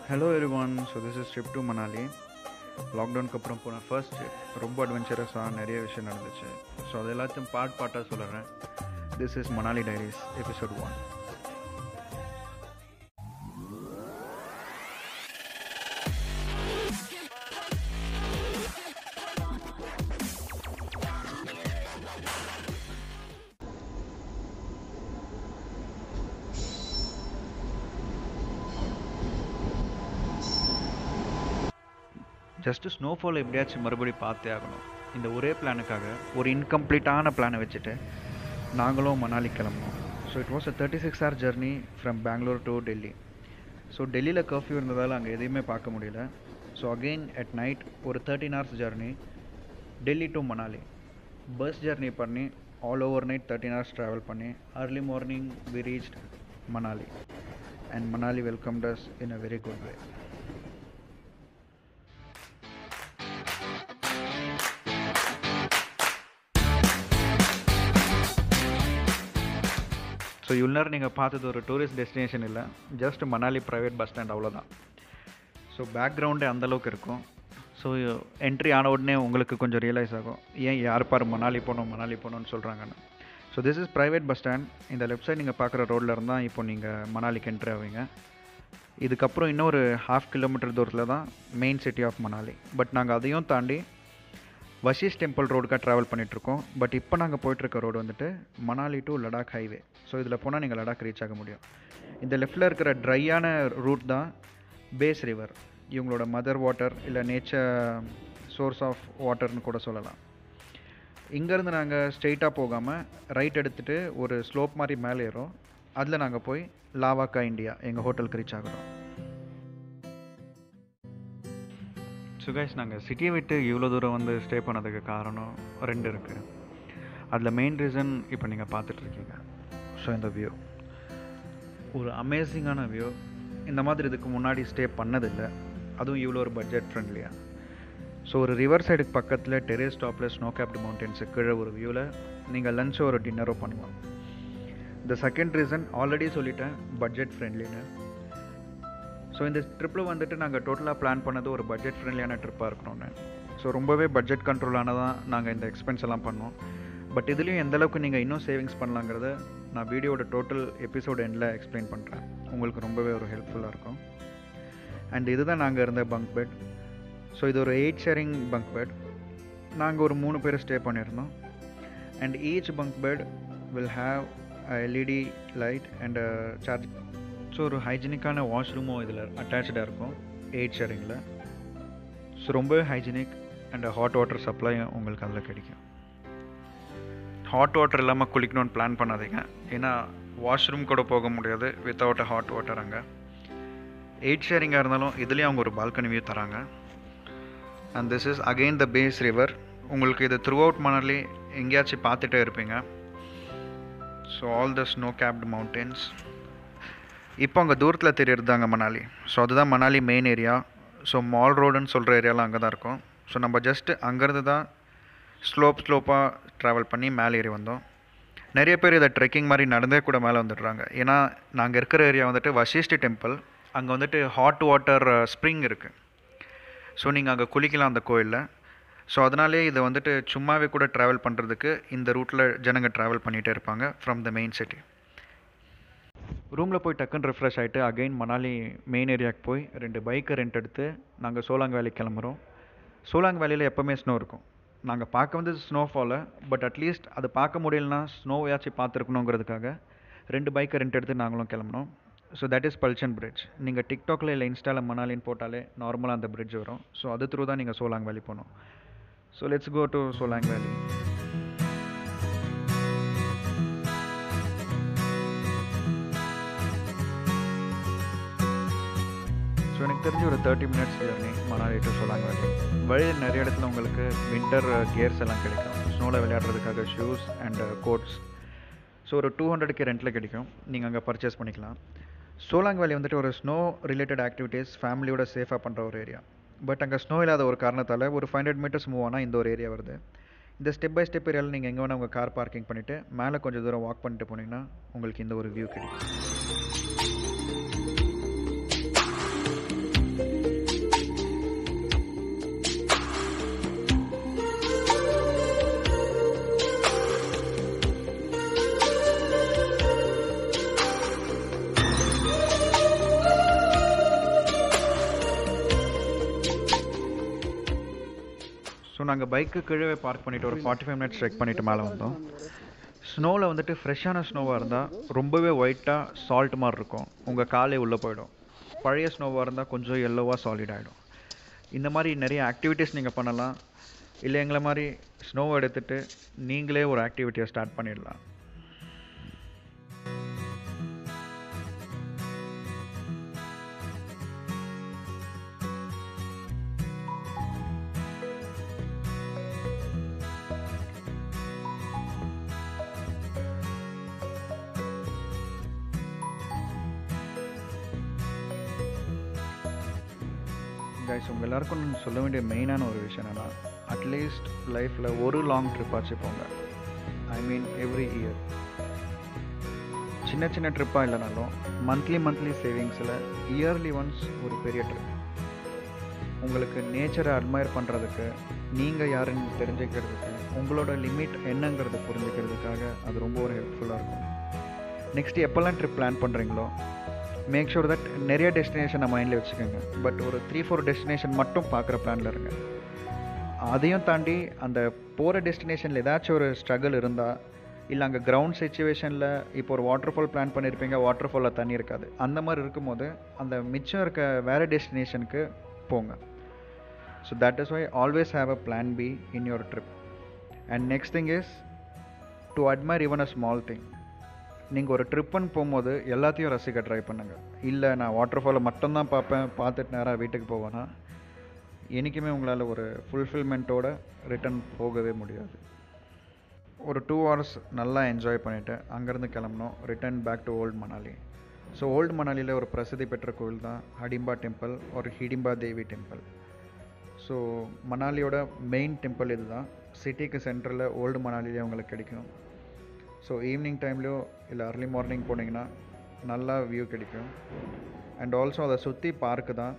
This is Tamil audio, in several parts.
Hello everyone, so this is trip to Manali. லாக்டவுனுக்கு அப்புறம் போன ஃபர்ஸ்ட் ட்ரிப் ரொம்ப அட்வென்ச்சரஸாக நிறைய விஷயம் நடந்துச்சு. ஸோ அது எல்லாத்தையும் பார்ட்டாக சொல்கிறேன். This is Manali diaries episode 1. Just snowfall எப்படியாச்சும் மறுபடியும் பார்த்தே ஆகணும். இந்த ஒரே பிளானுக்காக ஒரு இன்கம்ப்ளீட்டான பிளானை வச்சுட்டு நாங்களும் மணாலி கிளம்புனோம். So it was a 36 hour journey from Bangalore to Delhi. So டெல்லியில் கர்ஃப்யூ இருந்ததால் அங்கே எதையுமே பார்க்க முடியல. ஸோ அகெயின் அட் நைட் ஒரு 13 hours journey Delhi to Manali. Bus journey பண்ணி all over night 13 hours travel பண்ணி early morning we reached Manali and Manali welcomed us in a very good way. So இவ்வளோ நீங்கள் பார்த்தது ஒரு டூரிஸ்ட் டெஸ்டினேஷன் இல்லை, just Manali private bus stand, அவ்வளோதான். ஸோ பேக்ரவுண்டே அந்தளவுக்கு இருக்கும். ஸோ என்ட்ரி ஆன உடனே உங்களுக்கு கொஞ்சம் ரியலைஸ் ஆகும் ஏன் யார் பாரு மணாலி போகணும்னு சொல்கிறாங்கன்னு. So this is private bus stand. இந்த லெஃப்ட் சைட் நீங்கள் பார்க்குற ரோடில் இருந்தால் இப்போ நீங்கள் மணாலிக்கு என்ட்ரி ஆவீங்க. இதுக்கப்புறம் இன்னொரு 1/2 kilometer தூரத்தில் தான் main city of Manali. But நாங்கள் அதையும் தாண்டி வஷிஷ் டெம்பிள் ரோடுக்காக ட்ராவல் பண்ணிகிட்ருக்கோம். பட் இப்போ நாங்கள் போயிட்டுருக்க ரோடு வந்துட்டு Manali to Ladakh highway. So இதில் போனால் நீங்கள் லடாக் ரீச் ஆக முடியும். இந்த லெஃப்டில் இருக்கிற ட்ரையான ரூட் தான் பேஸ் ரிவர். இவங்களோட மதர் வாட்டர் இல்லை நேச்சர் சோர்ஸ் ஆஃப் வாட்டர்னு கூட சொல்லலாம். இங்கேருந்து நாங்கள் ஸ்ட்ரெயிட்டாக போகாமல் ரைட் எடுத்துகிட்டு ஒரு ஸ்லோப் மாதிரி மேலே ஏறும். அதில் நாங்கள் போய் லாவாக்கா இந்தியா எங்கள் ஹோட்டலுக்கு ரீச் ஆகிறோம். ஸோ கைஸ், நாங்கள் சிட்டியை விட்டு இவ்வளோ தூரம் வந்து ஸ்டே பண்ணதுக்கு காரணம் 2 இருக்குது. அதில் மெயின் ரீசன் இப்போ நீங்கள் பார்த்துட்ருக்கீங்க. ஸோ இந்த வியூ ஒரு அமேசிங்கான வியூ. இந்த மாதிரி இதுக்கு முன்னாடி ஸ்டே பண்ணதில்லை, அதுவும் இவ்வளோ ஒரு பட்ஜெட் ஃப்ரெண்ட்லியாக. ஸோ ஒரு ரிவர் சைடுக்கு பக்கத்தில் டெரேஸ் டாப்பில் ஸ்னோ கேப்டு மவுண்டன்ஸுக்கு கீழே ஒரு வியூவில் நீங்கள் லஞ்சோ ஒரு டின்னரோ பண்ணலாம். இந்த செகண்ட் ரீசன் ஆல்ரெடி சொல்லிட்டேன், பட்ஜெட் ஃப்ரெண்ட்லின்னு. ஸோ இந்த ட்ரிப்பில் வந்துட்டு நாங்கள் டோட்டலாக பிளான் பண்ணது ஒரு பட்ஜெட் ஃப்ரெண்ட்லியான ட்ரிப்பாக இருக்கணும்னு. ஸோ ரொம்பவே பட்ஜெட் கண்ட்ரோலானதான் நாங்கள் இந்த எக்ஸ்பென்ஸ் எல்லாம் பண்ணோம். பட் இதுலேயும் எந்தளவுக்கு நீங்கள் இன்னும் சேவிங்ஸ் பண்ணலாங்கிறத நான் வீடியோட டோட்டல் எபிசோட் எண்டில் எக்ஸ்பிளைன் பண்ணுறேன். உங்களுக்கு ரொம்பவே ஒரு ஹெல்ப்ஃபுல்லாக இருக்கும். அண்ட் இதுதான் நாங்கள் இருந்த பங்க் பெட். ஸோ இது ஒரு 8 sharing பங்க் பெட். நாங்கள் ஒரு 3 பேர் ஸ்டே பண்ணியிருந்தோம். And each bunk bed will have LED light and charge. So ஒரு ஹைஜீனிக்கான வாஷ்ரூமும் இதில் அட்டாச்சாக இருக்கும் 8 sharingல். ஸோ ரொம்பவே ஹைஜீனிக் அண்ட் ஹாட் வாட்டர் சப்ளையும் உங்களுக்கு அதில் கிடைக்கும். ஹாட் வாட்டர் இல்லாமல் குளிக்கணும்னு பிளான் பண்ணாதீங்க, ஏன்னா வாஷ்ரூம் கூட போக முடியாது வித்தவுட் ஹாட் வாட்டர். அங்கே 8 sharing இருந்தாலும் இதுலேயும் அவங்க ஒரு பால்கனி வியூ தராங்க. And this is again the Beas river. உங்களுக்கு இது த்ரூ அவுட் மணாலி எங்கேயாச்சும் பார்த்துட்டே இருப்பீங்க. So all the snow capped mountains. இப்போ அங்கே தூரத்தில் தெரியறதாங்க மணாலி. ஸோ அதுதான் Manali main area. So mall ரோடுன்னு சொல்கிற ஏரியாலாம் அங்கே தான் இருக்கும். ஸோ நம்ம ஜஸ்ட்டு அங்கேருந்து தான் ஸ்லோப்பாக ட்ராவல் பண்ணி மேலே ஏறி வந்தோம். நிறைய பேர் இதை ட்ரெக்கிங் மாதிரி நடந்தே கூட மேலே வந்துடுறாங்க. ஏன்னா நாங்கள் இருக்கிற ஏரியா வந்துட்டு வஷிஷ்டி டெம்பிள். அங்கே வந்துட்டு ஹாட் வாட்டர் ஸ்ப்ரிங் இருக்குது. ஸோ நீங்கள் அங்கே குளிக்கலாம் அந்த கோயிலில். ஸோ அதனாலே இதை வந்துட்டு சும்மாவே கூட ட்ராவல் பண்ணுறதுக்கு இந்த ரூட்டில் ஜனங்க ட்ராவல் பண்ணிகிட்டே இருப்பாங்க ஃப்ரம் த மெயின் சிட்டி. ரூமில் போய் டக்குன்னு ரெஃப்ரெஷ் ஆகிட்டு அகெயின் மணாலி மெயின் ஏரியாவுக்கு போய் 2 பைக்கை ரெண்ட் எடுத்து நாங்கள் சோலாங் வேலி கிளம்புறோம். சோலாங் வேலியில் எப்போவுமே ஸ்னோ இருக்கும். நாங்கள் பார்க்க வந்து ஸ்னோஃபாலை, பட் அட்லீஸ்ட் அது பார்க்க முடியலனா ஸ்னோவையாச்சும் பார்த்துருக்கணுங்கிறதுக்காக 2 பைக்கை ரெண்ட் எடுத்து நாங்களும் கிளம்புனோம். So that is Palchan bridge. நீங்கள் டிக்டாக்ல இல்லை இன்ஸ்டாவில் மணாலின்னு போட்டாலே நார்மலாக அந்த பிரிட்ஜ் வரும். ஸோ அது த்ரூ தான் நீங்கள் சோலாங் வேலி போகணும். So let's go to Solang valley. So எனக்கு தெரிஞ்சு ஒரு 30 minutes journey Manali to Solang valley. வழியில் நிறைய இடத்துல உங்களுக்கு வின்டர் கியர்ஸ் எல்லாம் கிடைக்கும், ஸ்னோவில் விளையாடுறதுக்காக ஷூஸ் அண்ட் கோட்ஸ். ஸோ ஒரு 200க்கு ரெண்டில் கிடைக்கும், நீங்கள் அங்கே பர்ச்சேஸ் பண்ணிக்கலாம். சோலாங் வேலி வந்துட்டு ஒரு ஸ்னோ ரிலேட்டட் ஆக்டிவிட்டீஸ் ஃபேமிலியோட சேஃபாக பண்ணுற ஒரு ஏரியா. பட் அங்கே ஸ்னோ இல்லாத ஒரு காரணத்தால் ஒரு 500 meters மூவ் ஆனால் இந்த ஒரு ஏரியா வருது. இந்த ஸ்டெப் பை ஸ்டெப் ஏரியாவில் நீங்கள் எங்கே வேணால் உங்கள் கார் பார்க்கிங் பண்ணிவிட்டு மேலே கொஞ்சம் தூரம் வாக் பண்ணிட்டு போனீங்கன்னா உங்களுக்கு இந்த ஒரு வியூ கிடைக்கும். நாங்கள் பைக்கு கீழே பார்க் பண்ணிவிட்டு ஒரு 45 மினிட்ஸ் ட்ரெக் பண்ணிவிட்டு மேலே வந்தோம். ஸ்னோவில் வந்துட்டு ஃப்ரெஷ்ஷான ஸ்னோவாக இருந்தால் ரொம்பவே ஒயிட்டாக சால்ட் மாதிரி இருக்கும், உங்கள் காலே உள்ளே போயிடும். பழைய ஸ்னோவாக இருந்தால் கொஞ்சம் எல்லோவாக சாலிட் ஆகிடும். இந்த மாதிரி நிறைய ஆக்டிவிட்டீஸ் நீங்கள் பண்ணலாம். இல்லை எங்களை மாதிரி ஸ்னோவை எடுத்துகிட்டு நீங்களே ஒரு ஆக்டிவிட்டியை ஸ்டார்ட் பண்ணிடலாம். கைஸ், உங்கள் எல்லாருக்கும் நான் சொல்ல வேண்டிய மெயினான ஒரு விஷயம் என்னென்னா, அட்லீஸ்ட் லைஃப்பில் ஒரு லாங் ட்ரிப் ஆச்சு போங்க. ஐ மீன் எவ்ரி இயர். சின்ன சின்ன ட்ரிப்பாக இல்லைனாலும் மந்த்லி சேவிங்ஸில் இயர்லி ஒன்ஸ் ஒரு பெரிய ட்ரிப். உங்களுக்கு நேச்சரை அட்மையர் பண்ணுறதுக்கு, நீங்கள் யாருன்னு தெரிஞ்சுக்கிறதுக்கு, உங்களோட லிமிட் என்னங்கிறத புரிஞ்சுக்கிறதுக்காக அது ரொம்ப ஒரு ஹெல்ப்ஃபுல்லாக இருக்கும். நெக்ஸ்ட் எப்போல்லாம் ட்ரிப் பிளான் பண்ணுறீங்களோ மேக் ஷூர் தட் நிறைய டெஸ்டினேஷனை மைண்டில் வச்சுக்கோங்க. பட் ஒரு 3-4 டெஸ்டினேஷன் மட்டும் பார்க்குற பிளானில் இருங்க. அதையும் தாண்டி அந்த போகிற டெஸ்டினேஷனில் ஏதாச்சும் ஒரு ஸ்ட்ரகிள் இருந்தால், இல்லை அங்கே கிரவுண்ட் சுச்சுவேஷனில் இப்போ ஒரு வாட்டர் ஃபால் பிளான் பண்ணியிருப்பீங்க, வாட்டர் ஃபாலில் தண்ணி இருக்காது, அந்த மாதிரி இருக்கும்போது அந்த மிச்சம் இருக்க வேறு டெஸ்டினேஷனுக்கு போங்க. So that is why always have a plan B in your trip. And next thing is to admire even a small thing. நீங்கள் ஒரு ட்ரிப்புன்னு போகும்போது எல்லாத்தையும் ரசிக்க ட்ரை பண்ணுங்கள். இல்லை நான் வாட்டர் ஃபாலை மட்டும்தான் பார்ப்பேன், பார்த்துட்டு நேராக வீட்டுக்கு போவேன்னா என்றைக்குமே உங்களால் ஒரு ஃபுல்ஃபில்மெண்ட்டோட ரிட்டர்ன் போகவே முடியாது. ஒரு 2 hours நல்லா என்ஜாய் பண்ணிவிட்டு அங்கேருந்து கிளம்பணும், return back to old Manali. So old மணாலியில் ஒரு பிரசித்தி பெற்ற கோவில் தான் ஹடிம்பா டெம்பிள் ஒரு ஹிடிம்பா தேவி டெம்பிள். ஸோ மணாலியோட மெயின் டெம்பிள் இது தான். சிட்டிக்கு சென்டரில் ஓல்டு மணாலிலே உங்களுக்கு கிடைக்கும். ஸோ ஈவினிங் டைம்லையோ இல்லை அர்லி மார்னிங் போனீங்கன்னா நல்லா வியூ கிடைக்கும். அண்ட் ஆல்சோ அதை சுற்றி பார்க்கு தான்.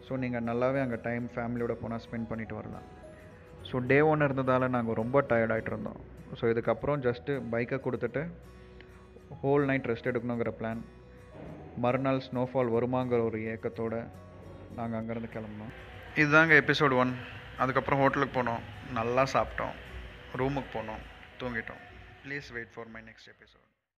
ஸோ நீங்கள் நல்லாவே அங்கே டைம் ஃபேமிலியோட போனால் ஸ்பெண்ட் பண்ணிட்டு வரலாம். ஸோ டே 1 இருந்ததால் நாங்கள் ரொம்ப டயர்டாகிட்டு இருந்தோம். ஸோ இதுக்கப்புறம் ஜஸ்ட்டு பைக்கை கொடுத்துட்டு ஹோல் நைட் ரெஸ்ட் எடுக்கணுங்கிற பிளான். மறுநாள் ஸ்னோஃபால் வருமாங்கிற ஒரு ஏக்கத்தோடு நாங்கள் அங்கேருந்து கிளம்புனோம். இதுதாங்க எபிசோட் 1. அதுக்கப்புறம் ஹோட்டலுக்கு போனோம், நல்லா சாப்பிட்டோம், ரூமுக்கு போனோம், தூங்கிட்டோம். Please wait for my next episode.